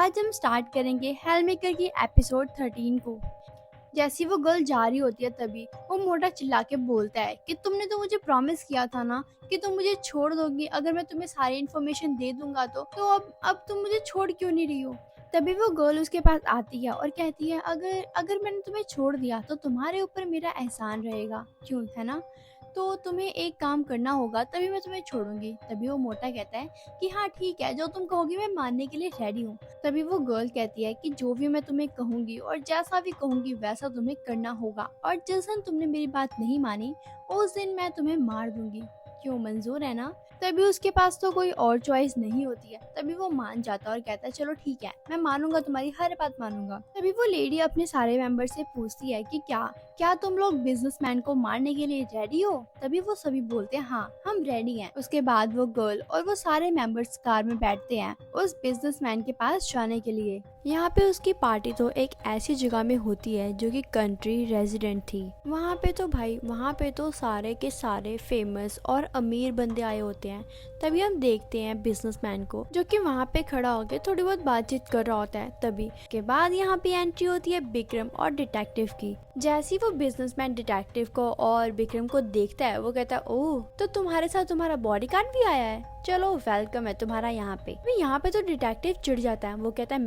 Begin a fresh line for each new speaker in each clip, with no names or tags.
आज हम स्टार्ट करेंगे हेलमेकर की एपिसोड 13 को। जैसी वो गर्ल जा रही होती है तभी वो मोटा चिल्ला के बोलता है कि तुमने तो मुझे प्रॉमिस किया था ना कि तुम मुझे छोड़ दोगी अगर मैं तुम्हें सारी इन्फॉर्मेशन दे दूंगा तो अब तुम मुझे छोड़ क्यों नहीं रही हो। तभी वो गर्ल उसके पास आती है और कहती है अगर अगर मैंने तुम्हें छोड़ दिया तो तुम्हारे ऊपर मेरा एहसान रहेगा, क्यों है ना। तो तुम्हें एक काम करना होगा तभी मैं तुम्हें छोड़ूंगी। तभी वो मोटा कहता है कि हाँ ठीक है, जो तुम कहोगी मैं मानने के लिए रेडी हूँ। तभी वो गर्ल कहती है कि जो भी मैं तुम्हें कहूंगी और जैसा भी कहूंगी वैसा तुम्हें करना होगा, और जिस दिन तुमने मेरी बात नहीं मानी उस दिन मैं तुम्हें मार दूंगी। क्यों, मंजूर है ना। तभी उसके पास तो कोई और चॉइस नहीं होती है। तभी वो मान जाता है और कहता है चलो ठीक है, मैं मानूंगा, तुम्हारी हर बात मानूंगा। तभी वो लेडी अपने सारे मेंबर से पूछती है कि क्या क्या तुम लोग बिजनेसमैन को मारने के लिए रेडी हो। तभी वो सभी बोलते हैं हाँ हम रेडी हैं। उसके बाद वो गर्ल और वो सारे मेंबर्स कार में बैठते हैं उस बिजनेसमैन के पास जाने के लिए। यहाँ पे उसकी पार्टी तो एक ऐसी जगह में होती है जो कि कंट्री रेजिडेंट थी। वहाँ पे तो भाई वहाँ पे तो सारे के सारे फेमस और अमीर बंदे आए होते हैं। तभी हम देखते हैं बिजनेसमैन को जो कि वहाँ पे खड़ा होकर थोड़ी बहुत बातचीत कर रहा होता है। तभी के बाद यहाँ पे एंट्री होती है विक्रम और डिटेक्टिव की। जैसे वो बिजनेसमैन डिटेक्टिव को और विक्रम को देखता है वो कहता है ओह तो तुम्हारे साथ तुम्हारा बॉडीगार्ड भी आया है, चलो वेलकम है तुम्हारा यहाँ पे। यहाँ पे तो डिटेक्टिव चिढ़ जाता है, वो कहता है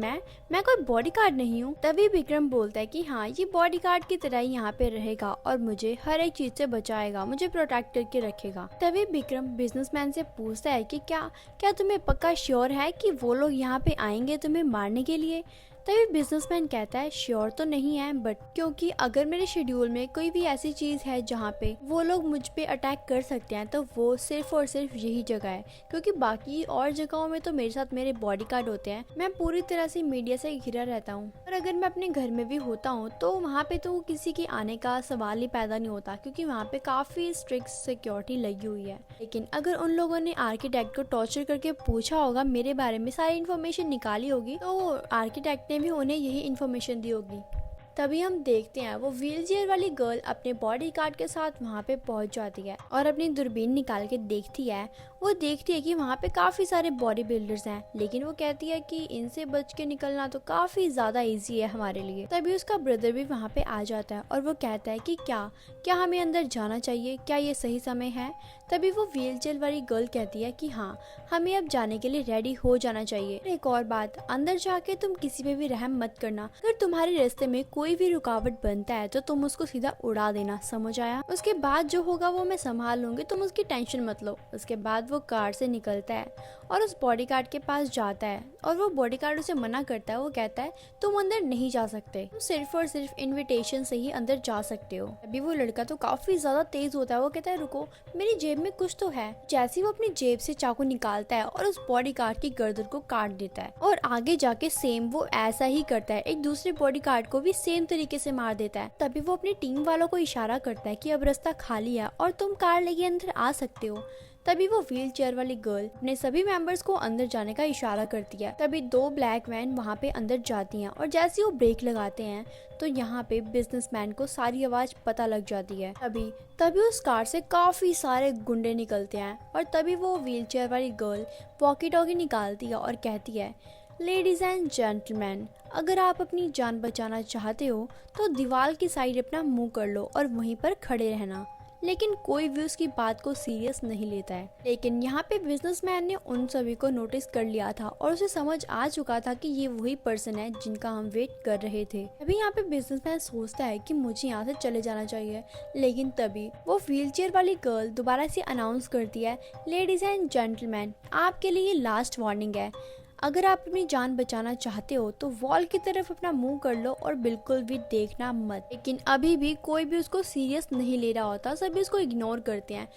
मैं कोई बॉडीगार्ड नहीं हूँ। तभी विक्रम बोलता है कि हाँ ये बॉडीगार्ड की तरह ही यहाँ पे रहेगा और मुझे हर एक चीज से बचाएगा, मुझे प्रोटेक्ट करके रखेगा। तभी विक्रम बिजनेसमैन से पूछता है कि क्या तुम्हें पक्का श्योर है कि वो लोग यहाँ पे आएंगे तुम्हें मारने के लिए। तभी बिजनेसमैन कहता है श्योर तो नहीं है, बट क्योंकि अगर मेरे शेड्यूल में कोई भी ऐसी चीज है जहाँ पे वो लोग मुझ पे अटैक कर सकते हैं तो वो सिर्फ और सिर्फ यही जगह है, क्योंकि बाकी और जगहों में तो मेरे साथ मेरे बॉडीगार्ड होते हैं, मैं पूरी तरह से मीडिया से घिरा रहता हूँ। और अगर मैं अपने घर में भी होता हूँ तो वहाँ पे तो किसी के आने का सवाल ही पैदा नहीं होता, क्योंकि वहाँ पे काफी स्ट्रिक्ट सिक्योरिटी लगी हुई है। लेकिन अगर उन लोगों ने आर्किटेक्ट को टॉर्चर करके पूछा होगा, मेरे बारे में सारी इन्फॉर्मेशन निकाली होगी, तो आर्किटेक्ट ने भी उन्हें यही इन्फॉर्मेशन दी होगी। तभी हम देखते हैं वो व्हीलचेयर वाली गर्ल अपने बॉडीगार्ड के साथ वहाँ पे पहुँच जाती है और अपनी दूरबीन निकाल के देखती है। वो देखती है कि वहाँ पे काफी सारे बॉडी बिल्डर्स हैं, लेकिन वो कहती है कि इनसे बच के निकलना तो काफी ज्यादा इजी है हमारे लिए। तभी उसका ब्रदर भी वहाँ पे आ जाता है और वो कहता है कि क्या हमें अंदर जाना चाहिए, क्या ये सही समय है। तभी वो व्हीलचेयर वाली गर्ल कहती है कि हाँ हमें अब जाने के लिए रेडी हो जाना चाहिए। एक और बात, अंदर जाके तुम किसी पे भी रहम मत करना, अगर तुम्हारे रास्ते में कोई भी रुकावट बनता है तो तुम उसको सीधा उड़ा देना, समझ आया। उसके बाद जो होगा वो मैं संभाल लूंगी, तुम उसकी टेंशन मत लो। उसके बाद वो कार से निकलता है और उस बॉडीगार्ड के पास जाता है और वो बॉडीगार्ड उसे मना करता है। वो कहता है तुम अंदर नहीं जा सकते, तुम सिर्फ और सिर्फ इनविटेशन से ही अंदर जा सकते हो। अभी वो लड़का तो काफी ज्यादा तेज होता है, वो कहता है रुको मेरी जेब में कुछ तो है। जैसे वो अपनी जेब से चाकू निकालता है और उस बॉडीगार्ड की गर्दन को काट देता है और आगे जाके सेम वो ऐसा ही करता है, एक दूसरे बॉडीगार्ड को भी सेम तरीके से मार देता है। तभी वो अपनी टीम वालों को इशारा करता है कि अब रास्ता खाली है और तुम कार लेके अंदर आ सकते हो। तभी वो व्हील चेयर वाली गर्ल अपने सभी मेंबर्स को अंदर जाने का इशारा करती है। तभी दो ब्लैक वैन वहाँ पे अंदर जाती हैं और जैसे वो ब्रेक लगाते हैं तो यहाँ पे बिजनेसमैन को सारी आवाज पता लग जाती है। तभी उस कार से काफी सारे गुंडे निकलते हैं और तभी वो व्हील चेयर वाली गर्ल वॉकी टॉकी निकालती है और कहती है लेडीज एंड जेंटलमैन, अगर आप अपनी जान बचाना चाहते हो तो दीवार की साइड अपना मुंह कर लो और वहीं पर खड़े रहना। लेकिन कोई भी उसकी बात को सीरियस नहीं लेता है। लेकिन यहाँ पे बिजनेसमैन ने उन सभी को नोटिस कर लिया था और उसे समझ आ चुका था कि ये वही पर्सन है जिनका हम वेट कर रहे थे। अभी यहाँ पे बिजनेसमैन सोचता है कि मुझे यहाँ से चले जाना चाहिए, लेकिन तभी वो व्हीलचेयर वाली गर्ल दोबारा से अनाउंस करती है लेडीज एंड जेंटलमैन, आपके लिए लास्ट वार्निंग है, अगर आप अपनी जान बचाना चाहते हो तो वॉल की तरफ अपना मुंह कर लो और बिल्कुल भी देखना मत। लेकिन अभी भी कोई भी उसको सीरियस नहीं ले रहा होता, सभी उसको इग्नोर करते हैं।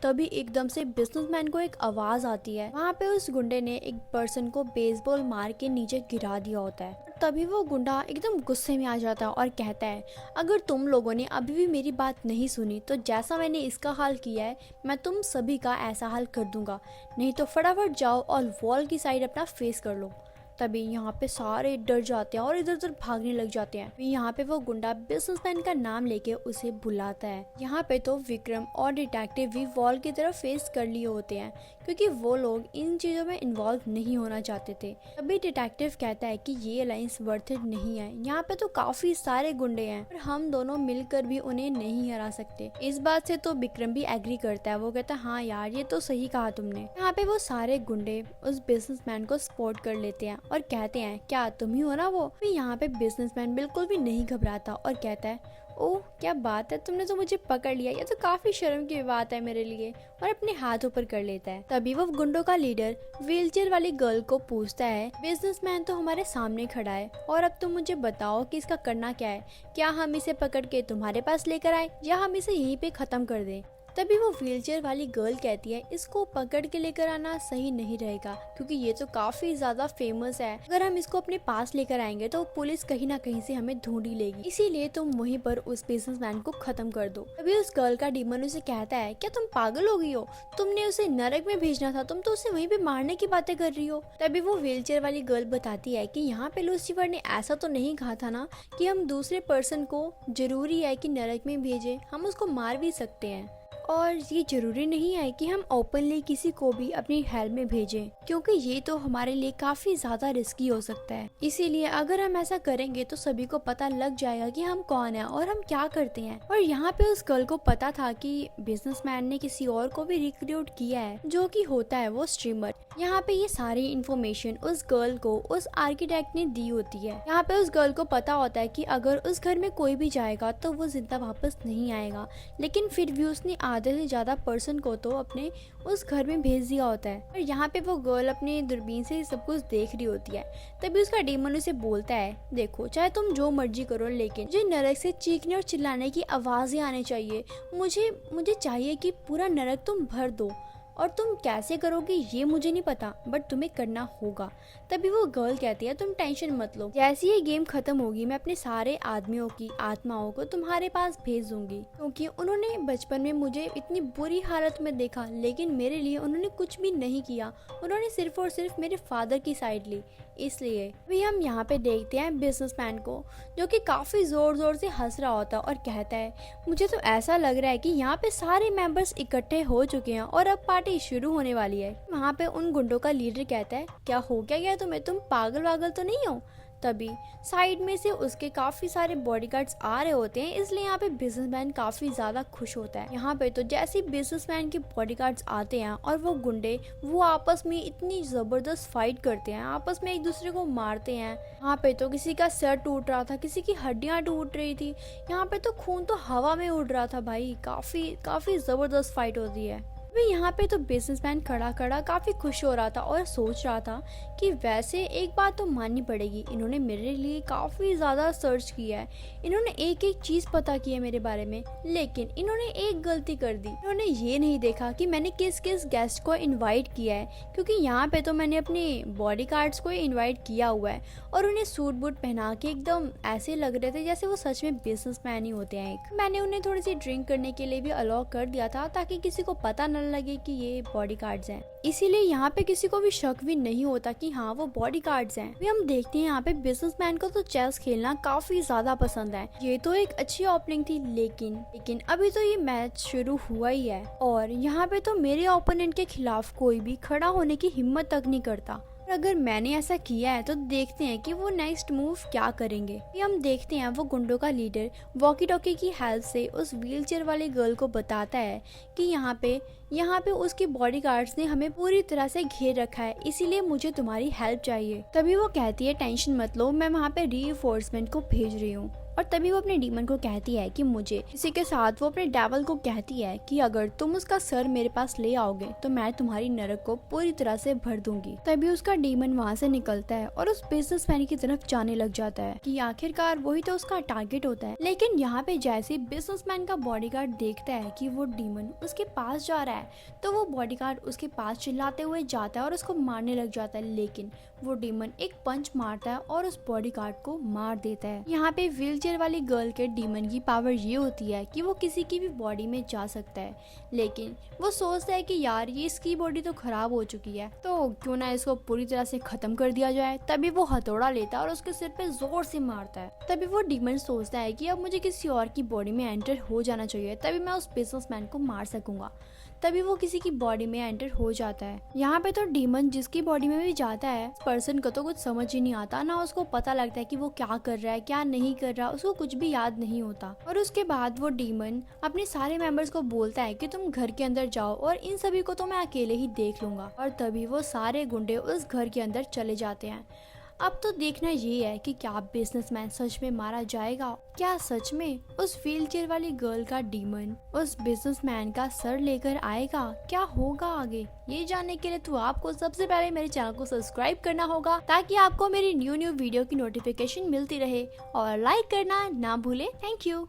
तभी एकदम से बिजनेसमैन को एक आवाज आती है। वहाँ पे उस गुंडे ने एक पर्सन को बेसबॉल मार के नीचे गिरा दिया होता है। तभी वो गुंडा एकदम गुस्से में आ जाता है और कहता है अगर तुम लोगों ने अभी भी मेरी बात नहीं सुनी तो जैसा मैंने इसका हाल किया है मैं तुम सभी का ऐसा हाल कर दूंगा, नहीं तो फटाफट जाओ और वॉल की साइड अपना फेस कर लो। तभी यहाँ पे सारे डर जाते हैं और इधर उधर भागने लग जाते हैं। यहाँ पे वो गुंडा बिजनेसमैन का नाम लेके उसे बुलाता है। यहाँ पे तो विक्रम और डिटेक्टिव भी वॉल की तरफ फेस कर लिए होते हैं क्योंकि वो लोग इन चीज़ों में इन्वॉल्व नहीं होना चाहते थे। तभी डिटेक्टिव कहता है कि ये अलायंस वर्थ इट नहीं है, यहाँ पे तो काफी सारे गुंडे हैं और हम दोनों मिलकर भी उन्हें नहीं हरा सकते। इस बात से तो विक्रम भी एग्री करता है। वो कहता है हाँ यार, ये तो सही कहा तुमने। यहाँ पे वो सारे गुंडे उस बिजनेसमैन को सपोर्ट कर लेते हैं और कहते हैं क्या तुम ही हो ना वो। यहाँ पे बिजनेसमैन बिल्कुल भी नहीं घबराता और कहता है ओह क्या बात है, तुमने तो मुझे पकड़ लिया, ये तो काफी शर्म की बात है मेरे लिए, और अपने हाथ ऊपर कर लेता है। तभी वो गुंडों का लीडर व्हीलचेयर वाली गर्ल को पूछता है बिजनेसमैन तो हमारे सामने खड़ा है और अब तुम मुझे बताओ कि इसका करना क्या है। क्या हम इसे पकड़ के तुम्हारे पास लेकर आए या हम इसे यहीं पे खत्म कर दें। तभी वो व्हीलचेयर वाली गर्ल कहती है इसको पकड़ के लेकर आना सही नहीं रहेगा, क्योंकि ये तो काफी ज्यादा फेमस है। अगर हम इसको अपने पास लेकर आएंगे तो पुलिस कहीं ना कहीं से हमें ढूंढ ही लेगी, इसीलिए तुम वहीं पर उस बिजनेसमैन को खत्म कर दो। तभी उस गर्ल का डीमन उसे कहता है क्या तुम पागल हो गई हो, तुमने उसे नरक में भेजना था, तुम तो उसे वहीं पे मारने की बातें कर रही हो। तभी वो व्हीलचेयर वाली गर्ल बताती है कि यहाँ पे लूसीफर ने ऐसा तो नहीं कहा था ना कि हम दूसरे पर्सन को जरूरी है कि नरक में भेजे, हम उसको मार भी सकते हैं और ये जरूरी नहीं है कि हम ओपनली किसी को भी अपनी हेल्प में भेजें, क्योंकि ये तो हमारे लिए काफी ज्यादा रिस्की हो सकता है। इसीलिए अगर हम ऐसा करेंगे तो सभी को पता लग जाएगा कि हम कौन है और हम क्या करते हैं। और यहाँ पे उस गर्ल को पता था कि बिजनेसमैन ने किसी और को भी रिक्रूट किया है, जो कि होता है वो स्ट्रीमर। यहाँ पे ये सारी इन्फॉर्मेशन उस गर्ल को उस आर्किटेक्ट ने दी होती है। यहाँ पे उस गर्ल को पता होता है कि अगर उस घर में कोई भी जाएगा तो वो जिंदा वापस नहीं आएगा, लेकिन फिर भी उसने आधे से ज्यादा पर्सन को तो अपने उस घर में भेज दिया होता है। और यहाँ पे वो गर्ल अपनी दूरबीन से सब कुछ देख रही होती है। तभी उसका डीमन उसे बोलता है देखो चाहे तुम जो मर्जी करो, लेकिन मुझे नरक से चीखने और चिल्लाने की आवाजें आने चाहिए। मुझे चाहिए कि पूरा नरक तुम भर दो, और तुम कैसे करोगे ये मुझे नहीं पता, बट तुम्हें करना होगा। तभी वो गर्ल कहती है तुम टेंशन मत लो, जैसे ये गेम खत्म होगी मैं अपने सारे आदमियों की आत्माओं को तुम्हारे पास भेज दूंगी, क्योंकि उन्होंने बचपन में मुझे इतनी बुरी हालत में देखा, लेकिन मेरे लिए उन्होंने कुछ भी नहीं किया, उन्होंने सिर्फ और सिर्फ मेरे फादर की साइड ली। इसलिए अभी हम यहाँ पे देखते हैं बिजनेसमैन को, जो कि काफी जोर जोर से हंस रहा होता और कहता है मुझे तो ऐसा लग रहा है कि यहाँ पे सारे मेंबर्स इकट्ठे हो चुके हैं और अब पार्टी शुरू होने वाली है। वहाँ पे उन गुंडों का लीडर कहता है क्या हो गया तुम्हें, तुम पागल वागल तो नहीं हो। तभी साइड में से उसके काफी सारे बॉडीगार्ड्स आ रहे होते हैं, इसलिए यहाँ पे बिजनेसमैन काफी ज्यादा खुश होता है। यहाँ पे तो जैसे बिजनेसमैन के बॉडीगार्ड्स आते हैं और वो गुंडे वो आपस में इतनी जबरदस्त फाइट करते हैं, आपस में एक दूसरे को मारते हैं। यहाँ पे तो किसी का सर टूट रहा था, किसी की हड्डियां टूट रही थी, यहाँ पे तो खून तो हवा में उड़ रहा था भाई। काफी जबरदस्त फाइट होती है। अभी यहाँ पे तो बिजनेसमैन खड़ा खड़ा काफी खुश हो रहा था और सोच रहा था कि वैसे एक बात तो माननी पड़ेगी, इन्होंने मेरे लिए काफी ज्यादा सर्च किया है, इन्होंने एक एक चीज पता की है मेरे बारे में, लेकिन इन्होंने एक गलती कर दी, इन्होंने ये नहीं देखा कि मैंने किस किस गेस्ट को इनवाइट किया है। क्योंकि यहाँ पे तो मैंने अपने बॉडीगार्ड्स को इनवाइट किया हुआ है और उन्हें सूट बूट पहना के एकदम ऐसे लग रहे थे जैसे वो सच में बिजनेसमैन ही होते हैं। मैंने उन्हें थोड़ी सी ड्रिंक करने के लिए भी अलाउ कर दिया था ताकि किसी को पता न लगे कि ये बॉडीगार्ड्स हैं, इसीलिए यहाँ पे किसी को भी शक भी नहीं होता कि हाँ वो बॉडीगार्ड्स हैं। अभी हम देखते हैं यहाँ पे बिजनेसमैन को तो चेस खेलना काफी ज्यादा पसंद है, ये तो एक अच्छी ओपनिंग थी, लेकिन अभी तो ये मैच शुरू हुआ ही है और यहाँ पे तो मेरे ओपोनेंट के खिलाफ कोई भी खड़ा होने की हिम्मत तक नहीं करता। अगर मैंने ऐसा किया है तो देखते हैं कि वो नेक्स्ट मूव क्या करेंगे। हम देखते हैं वो गुंडों का लीडर वॉकी टॉकी की हेल्प से उस व्हीलचेयर वाली गर्ल को बताता है कि यहाँ पे उसके बॉडीगार्ड्स ने हमें पूरी तरह से घेर रखा है, इसीलिए मुझे तुम्हारी हेल्प चाहिए। तभी वो कहती है टेंशन मत लो, मैं वहाँ पे रीइंफोर्समेंट को भेज रही हूँ। और तभी वो अपने डीमन को कहती है कि मुझे, इसी के साथ वो अपने डेविल को कहती है कि अगर तुम उसका सर मेरे पास ले आओगे तो मैं तुम्हारी नरक को पूरी तरह से भर दूंगी। तभी उसका डीमन वहाँ से निकलता है और उस बिजनेसमैन की तरफ जाने लग जाता है कि आखिरकार वही तो उसका टारगेट होता है। लेकिन यहाँ पे जैसे बिजनेसमैन का बॉडीगार्ड देखता है कि वो डीमन उसके पास जा रहा है तो वो बॉडीगार्ड उसके पास चिल्लाते हुए जाता है और उसको मारने लग जाता है, लेकिन वो डीमन एक पंच मारता है और उस बॉडीगार्ड को मार देता है। यहाँ पे व्हीलचेयर वाली गर्ल के डीमन की पावर ये होती है कि वो किसी की भी बॉडी में जा सकता है, लेकिन वो सोचता है कि यार ये इसकी बॉडी तो खराब हो चुकी है तो क्यों ना इसको पूरी तरह से खत्म कर दिया जाए। तभी वो हथौड़ा लेता है और उसके सिर पे जोर से मारता है। तभी वो डीमन सोचता है कि अब मुझे किसी और की बॉडी में एंटर हो जाना चाहिए, तभी मैं उस बिजनेसमैन को मार सकूंगा। तभी वो किसी की बॉडी में एंटर हो जाता है। यहाँ पे तो डीमन जिसकी बॉडी में भी जाता है, पर्सन को तो कुछ समझ ही नहीं आता, ना उसको पता लगता है कि वो क्या कर रहा है क्या नहीं कर रहा, उसको कुछ भी याद नहीं होता। और उसके बाद वो डीमन अपने सारे मेंबर्स को बोलता है कि तुम घर के अंदर जाओ और इन सभी को तो मैं अकेले ही देख लूंगा। और तभी वो सारे गुंडे उस घर के अंदर चले जाते हैं। अब तो देखना ये है कि क्या बिजनेसमैन सच में मारा जाएगा, क्या सच में उस व्हीलचेयर वाली गर्ल का डीमन उस बिजनेसमैन का सर लेकर आएगा, क्या होगा आगे। ये जानने के लिए तो आपको सबसे पहले मेरे चैनल को सब्सक्राइब करना होगा ताकि आपको मेरी न्यू वीडियो की नोटिफिकेशन मिलती रहे, और लाइक करना ना भूले। Thank you.